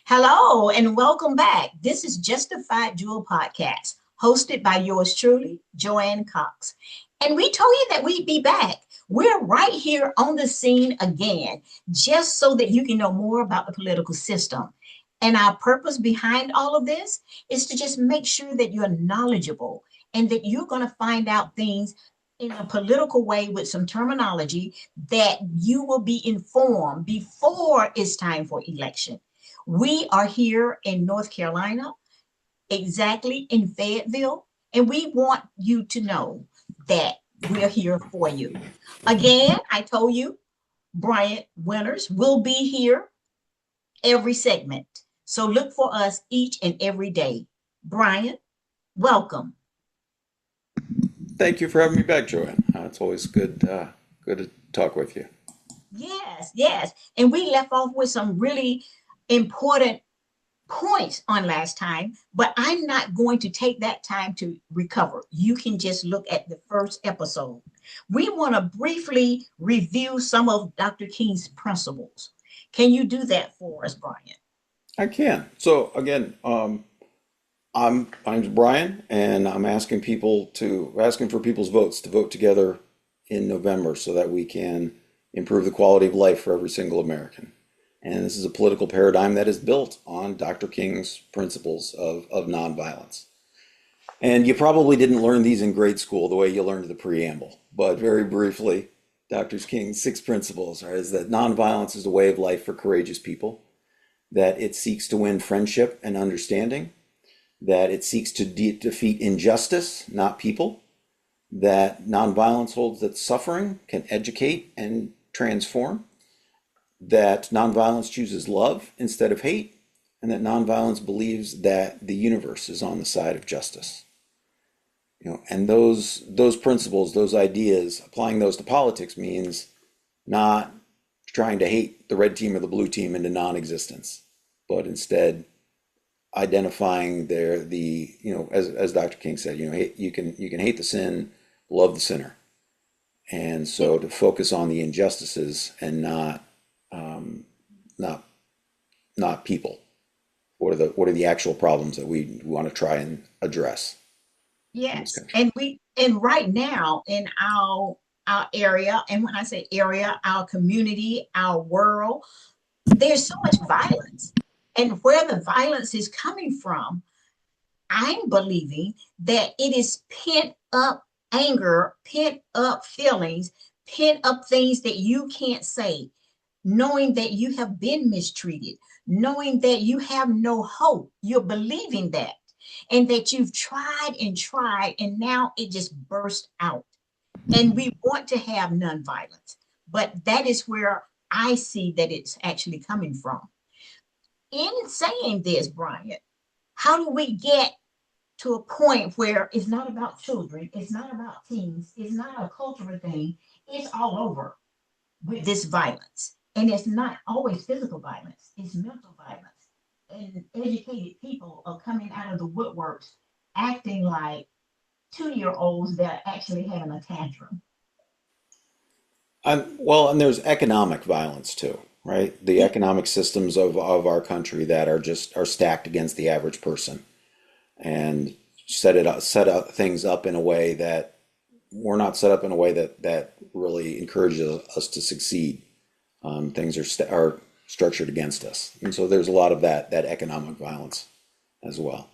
Hello and welcome back. This is Justified Jewel Podcast, hosted by yours truly, Joann Cox. And we told you that we'd be back. We're right here on the scene again, just so that you can know more about the political system. And our purpose behind all of this is to just make sure that you're knowledgeable and that you're going to find out things in a political way with some terminology that you will be informed before it's time for election. We are here in North Carolina, exactly in Fayetteville, and we want you to know that we're here for you. Again, I told you, Bryant Winters will be here every segment. So look for us each and every day. Bryant, welcome. Thank you for having me back, Joann. It's always good to talk with you. Yes, yes. And we left off with some really important points on last time, but I'm not going to take that time to recover. You can just look at the first episode. We want to briefly review some of Dr. King's principles. Can you do that for us, Brian? I can. So again, my name's Brian, and I'm asking for people's votes to vote together in November so that we can improve the quality of life for every single American. And this is a political paradigm that is built on Dr. King's principles of nonviolence. And you probably didn't learn these in grade school the way you learned the preamble, but very briefly, Dr. King's six principles are is that nonviolence is a way of life for courageous people, that it seeks to win friendship and understanding, that it seeks to defeat injustice, not people, that nonviolence holds that suffering can educate and transform, that nonviolence chooses love instead of hate, and that nonviolence believes that the universe is on the side of justice. And those principles, those ideas, applying those to politics means not trying to hate the red team or the blue team into non-existence, but instead identifying as Dr. King said, you can hate the sin, love the sinner. And so to focus on the injustices and not not people. What are the actual problems that we want to try and address in this Yes. country? And right now in our area, and when I say area, our community, our world, there's so much violence. And where the violence is coming from, I'm believing that it is pent up anger, pent up feelings, pent up things that you can't say, knowing that you have been mistreated, knowing that you have no hope. You're believing that, and that you've tried and tried, and now it just burst out. And we want to have nonviolence, but that is where I see that it's actually coming from. In saying this, Brian, how do we get to a point where it's not about children, it's not about teens, it's not a cultural thing, it's all over with this violence. And it's not always physical violence, it's mental violence. And educated people are coming out of the woodworks acting like 2 year olds that are actually having a tantrum. Well, and there's economic violence too, right? The Yeah, economic systems of our country that are stacked against the average person and set up things up in a way that we're not set up in a way that really encourages us to succeed. Things are structured against us, and so there's a lot of that economic violence as well.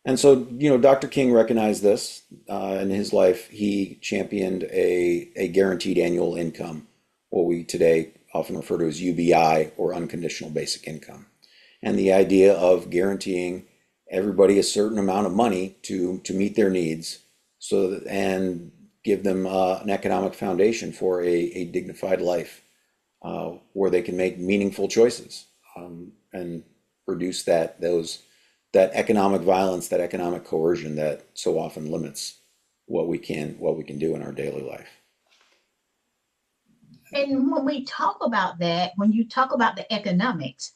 And so, Dr. King recognized this in his life. He championed a guaranteed annual income, what we today often refer to as UBI or unconditional basic income, and the idea of guaranteeing everybody a certain amount of money to meet their needs, and give them an economic foundation for a dignified life where they can make meaningful choices and reduce that economic violence, that economic coercion that so often limits what we can do in our daily life. and when we talk about that, when you talk about the economics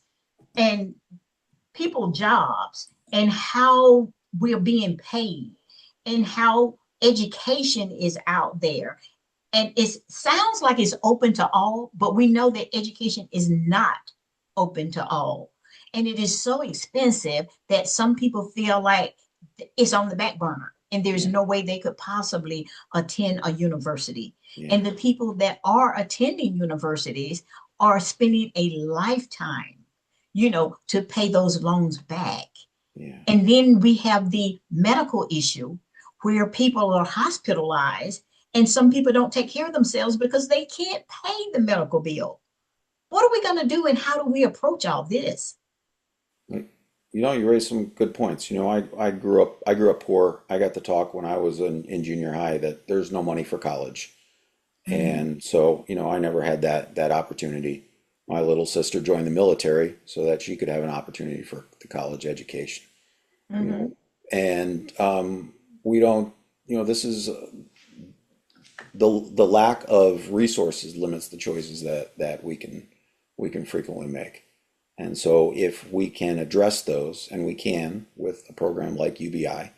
and people jobs and how we're being paid and how education is out there, and it sounds like it's open to all, but we know that education is not open to all. And it is so expensive that some people feel like it's on the back burner and there's Yeah. no way they could possibly attend a university. Yeah. And the people that are attending universities are spending a lifetime, to pay those loans back. Yeah. And then we have the medical issue where people are hospitalized and some people don't take care of themselves because they can't pay the medical bill. What are we going to do and how do we approach all this? Like, you raised some good points. I grew up poor. I got to talk when I was in junior high that there's no money for college. Mm-hmm. And so, I never had that opportunity. My little sister joined the military so that she could have an opportunity for the college education. You Mm-hmm. know, and we don't, this is the lack of resources limits the choices that we can frequently make. And so if we can address those, and we can with a program like UBI,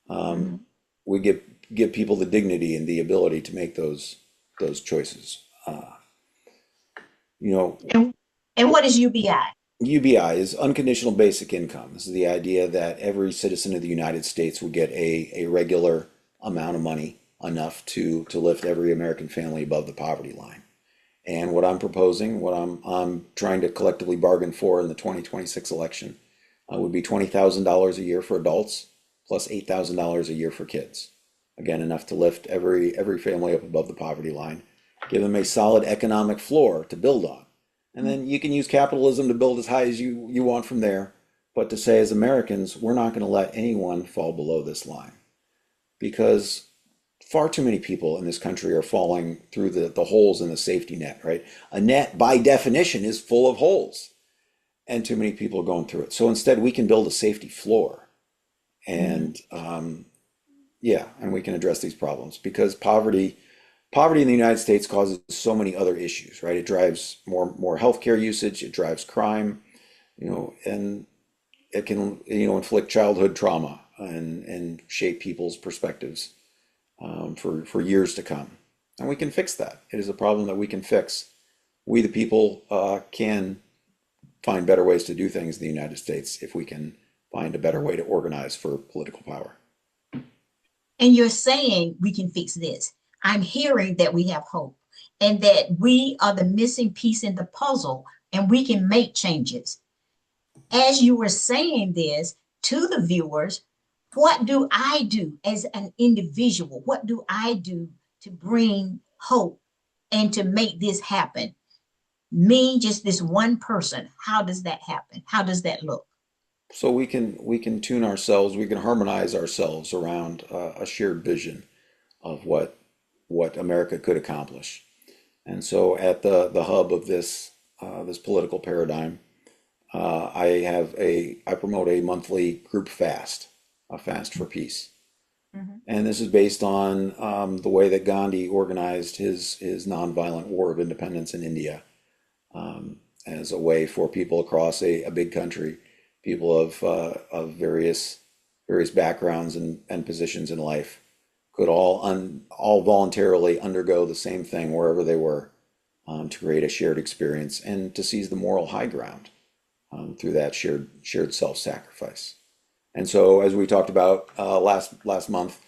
Mm-hmm. we give people the dignity and the ability to make those choices. You know, And what is UBI? UBI is unconditional basic income. This is the idea that every citizen of the United States will get a regular amount of money, enough to lift every American family above the poverty line. And what I'm proposing, what I'm trying to collectively bargain for in the 2026 election, would be $20,000 a year for adults, plus $8,000 a year for kids. Again, enough to lift every family up above the poverty line, give them a solid economic floor to build on. And then you can use capitalism to build as high as you want from there. But to say, as Americans, we're not going to let anyone fall below this line, because far too many people in this country are falling through the holes in the safety net, right? A net, by definition, is full of holes, and too many people are going through it. So instead, we can build a safety floor, Mm-hmm. and yeah, and we can address these problems, because poverty in the United States causes so many other issues, right? It drives more healthcare usage, it drives crime, and it can, inflict childhood trauma and shape people's perspectives for years to come. And we can fix that. It is a problem that we can fix. We, the people, can find better ways to do things in the United States if we can find a better way to organize for political power. And you're saying we can fix this. I'm hearing that we have hope and that we are the missing piece in the puzzle and we can make changes. As you were saying this to the viewers, what do I do as an individual? What do I do to bring hope and to make this happen? Me, just this one person. How does that happen? How does that look? So we can tune ourselves, we can harmonize ourselves around a shared vision of what America could accomplish. And so at the hub of this political paradigm, I promote a monthly group fast, a fast for peace. Mhm. And this is based on the way that Gandhi organized his nonviolent war of independence in India, as a way for people across a big country, people of various backgrounds and positions in life, could all voluntarily undergo the same thing wherever they were, to create a shared experience and to seize the moral high ground, through that shared self-sacrifice. And so, as we talked about last month,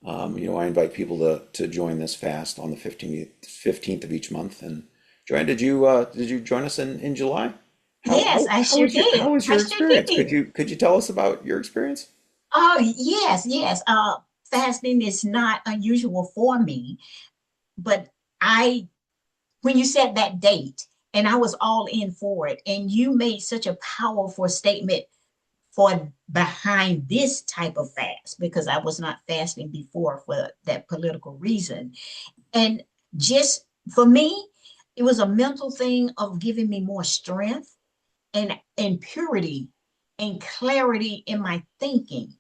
I invite people to join this fast on the 15th of each month. And Joann, did you join us in July? How Yes, how I how sure was your did. how was I your sure experience? Could did. you could you tell us about your experience? Oh, yes, yes. Fasting is not unusual for me, but I, when you said that date, and I was all in for it, and you made such a powerful statement for behind this type of fast because I was not fasting before for that political reason. And just for me, it was a mental thing of giving me more strength and purity and clarity in my thinking.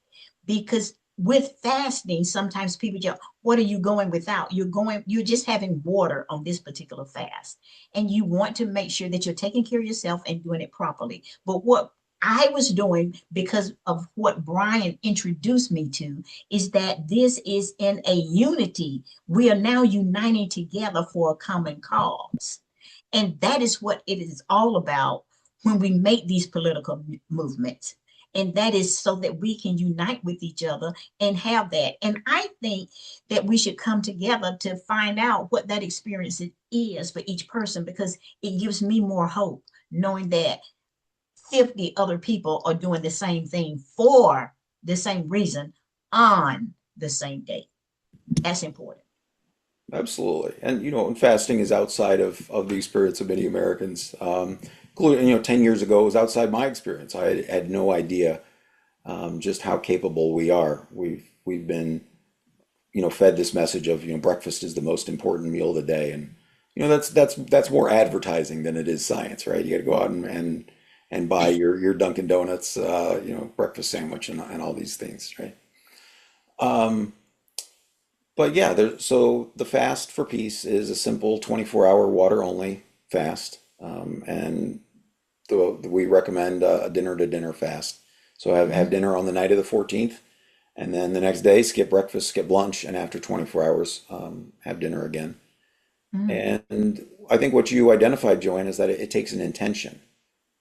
Because with fasting, sometimes people just, what are you going without? You're just having water on this particular fast. And you want to make sure that you're taking care of yourself and doing it properly. But what I was doing because of what Brian introduced me to is that this is in a unity. We are now uniting together for a common cause. And that is what it is all about when we make these political movements. And that is so that we can unite with each other and have that. And I think that we should come together to find out what that experience is for each person, because it gives me more hope knowing that 50 other people are doing the same thing for the same reason on the same day. That's important. Absolutely. And, and fasting is outside of the experience of many Americans. Including, 10 years ago, it was outside my experience. I had no idea just how capable we are. We've been, fed this message of, breakfast is the most important meal of the day. And, that's more advertising than it is science, right? You got to go out and buy your Dunkin' Donuts, breakfast sandwich and all these things, right? Um, But yeah, so the fast for peace is a simple 24-hour water only fast. And we recommend a dinner to dinner fast. So have Mm-hmm. dinner on the night of the 14th, and then the next day skip breakfast, skip lunch, and after 24 hours, have dinner again. Mm-hmm. And I think what you identified, Joanne, is that it takes an intention,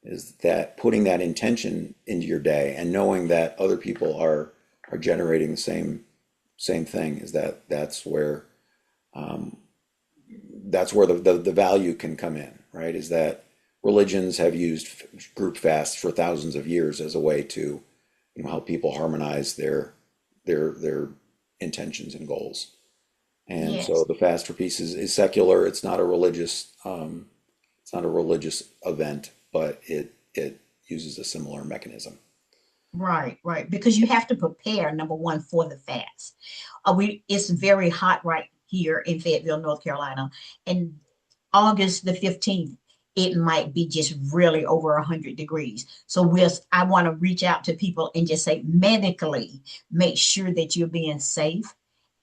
is that putting that intention into your day and knowing that other people are generating the same thing, is um, that's where the value can come in, right? Is that religions have used group fasts for thousands of years as a way to, help people harmonize their intentions and goals. And so Yes. the fast for peace is secular. It's not a religious event, but it uses a similar mechanism. Right, right. Because you have to prepare, number one, for the fast. It's very hot right here in Fayetteville, North Carolina. And August the 15th, it might be just really over 100 degrees. So I want to reach out to people and just say medically, make sure that you're being safe.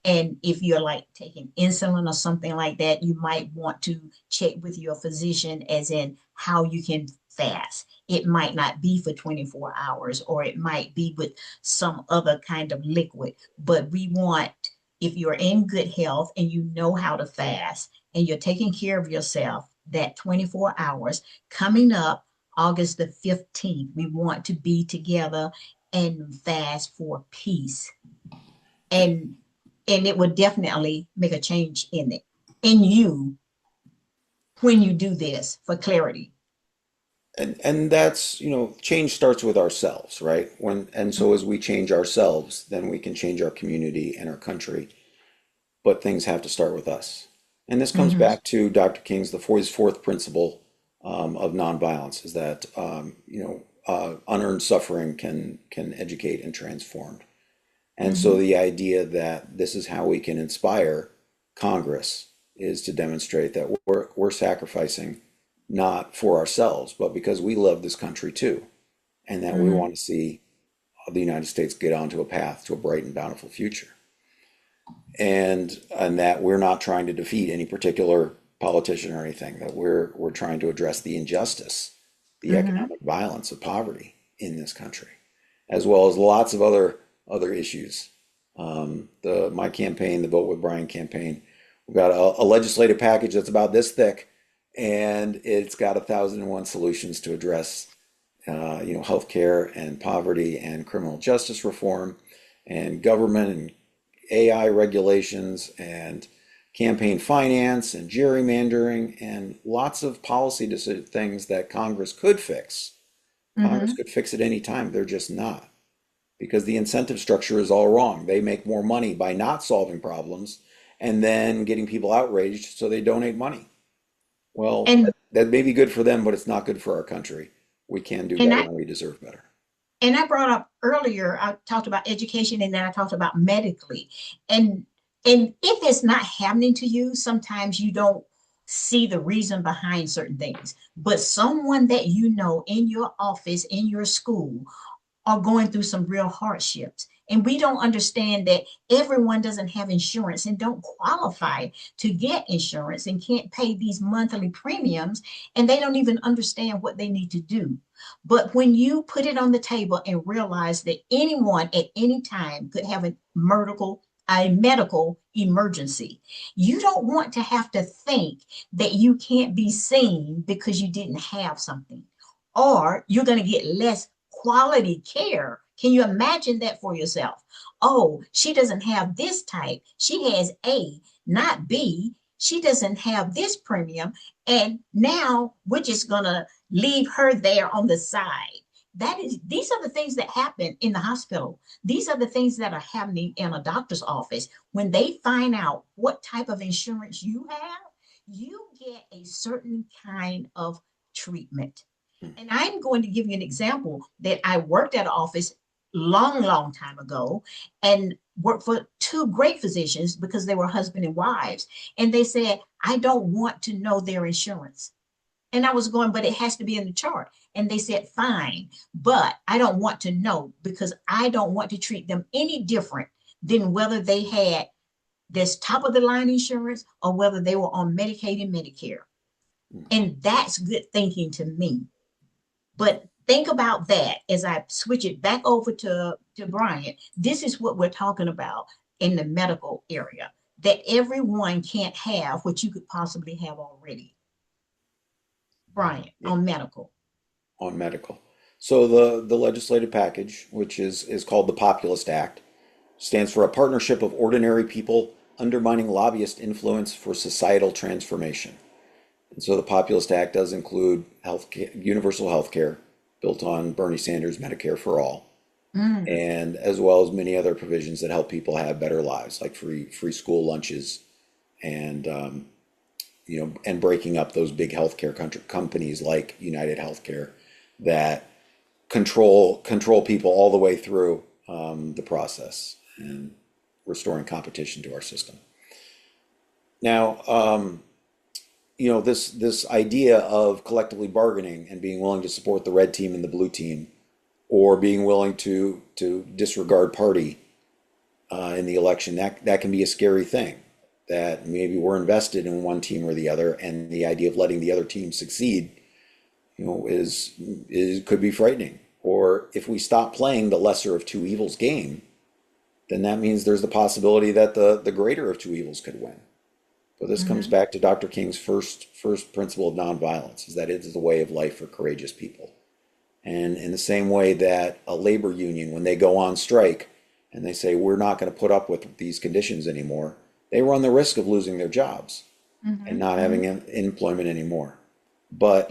And if you're like taking insulin or something like that, you might want to check with your physician as in how you can fast. It might not be for 24 hours, or it might be with some other kind of liquid. But if you're in good health and you know how to fast and you're taking care of yourself, that 24 hours coming up August the 15th, we want to be together and fast for peace. And it would definitely make a change in you when you do this for clarity. And that's, change starts with ourselves, right? And so as we change ourselves, then we can change our community and our country. But things have to start with us. And this comes Mm-hmm. back to Dr. King's his fourth principle of nonviolence, is that unearned suffering can educate and transform. And so Mm-hmm. the idea that this is how we can inspire Congress is to demonstrate that we're sacrificing not for ourselves, but because we love this country too, and that we Mm-hmm. want to see the United States get onto a path to a bright and bountiful future. And that we're not trying to defeat any particular politician or anything, that we're trying to address the injustice, the Mm-hmm. economic violence of poverty in this country, as well as lots of other issues. The my campaign, the Vote with Brian campaign, we've got a legislative package that's about this thick, and it's got 1,001 solutions to address, healthcare and poverty and criminal justice reform and government and AI regulations and campaign finance and gerrymandering and lots of policy things that Congress could fix. Congress Mm-hmm. could fix at any time. They're just not, because the incentive structure is all wrong. They make more money by not solving problems and then getting people outraged so they donate money. Well, And that may be good for them, but it's not good for our country. We can do and better I and we deserve better. and I brought up earlier, I talked about education and then I talked about medically. And if it's not happening to you, sometimes you don't see the reason behind certain things. But someone that you know in your office, in your school, are going through some real hardships. And we don't understand that everyone doesn't have insurance and don't qualify to get insurance and can't pay these monthly premiums, and they don't even understand what they need to do. But when you put it on the table and realize that anyone at any time could have a medical emergency, you don't want to have to think that you can't be seen because you didn't have something, or you're going to get less quality care. Can you imagine that for yourself? Oh, she doesn't have this type. She has A, not B. She doesn't have this premium. And now we're just going to leave her there on the side. These are the things that happen in the hospital. These are the things that are happening in a doctor's office. When they find out what type of insurance you have, you get a certain kind of treatment. And I'm going to give you an example that I worked at an office long time ago and worked for two great physicians because they were husband and wives. And they said, I don't want to know their insurance. And I was going, but it has to be in the chart. And they said, fine, but I don't want to know because I don't want to treat them any different than whether they had this top of the line insurance or whether they were on Medicaid and Medicare. And that's good thinking to me. But think about that as I switch it back over to Brian. This is what we're talking about in the medical area, that everyone can't have what you could possibly have already. Brian, Yeah, on medical. on medical. So the legislative package, which is called the Populist Act, stands for a partnership of ordinary people undermining lobbyist influence for societal transformation. And so the Populist Act does include universal health care built on Bernie Sanders' Medicare for All, Mm, and as well as many other provisions that help people have better lives, like free school lunches and and breaking up those big healthcare companies like United Healthcare that control people all the way through the process and restoring competition to our system. Now, this idea of collectively bargaining and being willing to support the red team and the blue team, or being willing to disregard party in the election, that can be a scary thing. That maybe we're invested in one team or the other, and the idea of letting the other team succeed, is could be frightening. Or if we stop playing the lesser of two evils game, then that means there's the possibility that the greater of two evils could win. But this comes mhm. back to Dr. King's first principle of nonviolence, is that it is the way of life for courageous people. And in the same way that a labor union, when they go on strike and they say, we're not going to put up with these conditions anymore, they run the risk of losing their jobs and Mhm, not having mhm. employment anymore. But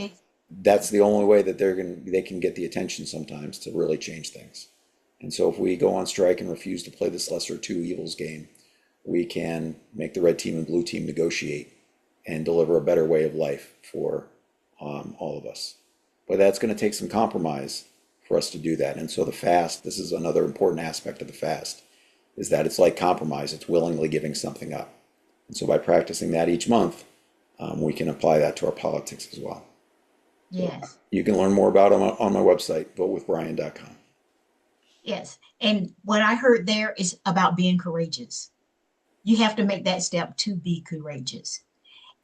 that's the only way that they can get the attention sometimes to really change things. And so if we go on strike and refuse to play this lesser of two evils game, we can make the red team and blue team negotiate and deliver a better way of life for all of us. But that's going to take some compromise for us to do that. And so the fast, this is another important aspect of the fast, is that it's like compromise. It's willingly giving something up. And so by practicing that each month, we can apply that to our politics as well. So Yes, you can learn more about them on my website, votewithbrian.com. yes. And what I heard there is about being courageous. You have to make that step to be courageous.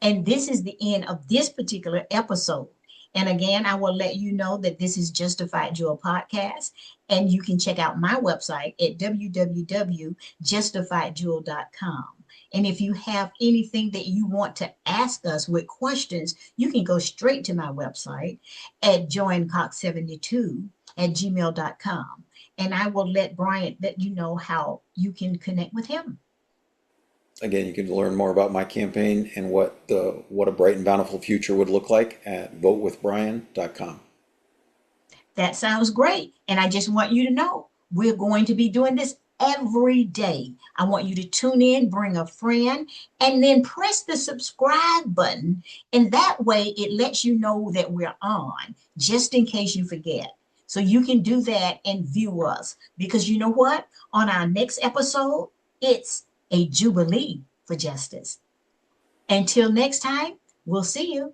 And this is the end of this particular episode. And again, I will let you know that this is Justified Jewel Podcast. And you can check out my website at www.justifiedjewel.com. And if you have anything that you want to ask us with questions, you can go straight to my website at joanncox72 at gmail.com. And I will let Bryant let you know how you can connect with him. Again, you can learn more about my campaign and what a bright and bountiful future would look like at votewithbrian.com. That sounds great. And I just want you to know we're going to be doing this every day. I want you to tune in, bring a friend, and then press the subscribe button. And that way it lets you know that we're on, just in case you forget. So you can do that and view us. Because you know what? On our next episode, it's a jubilee for justice. Until next time, we'll see you.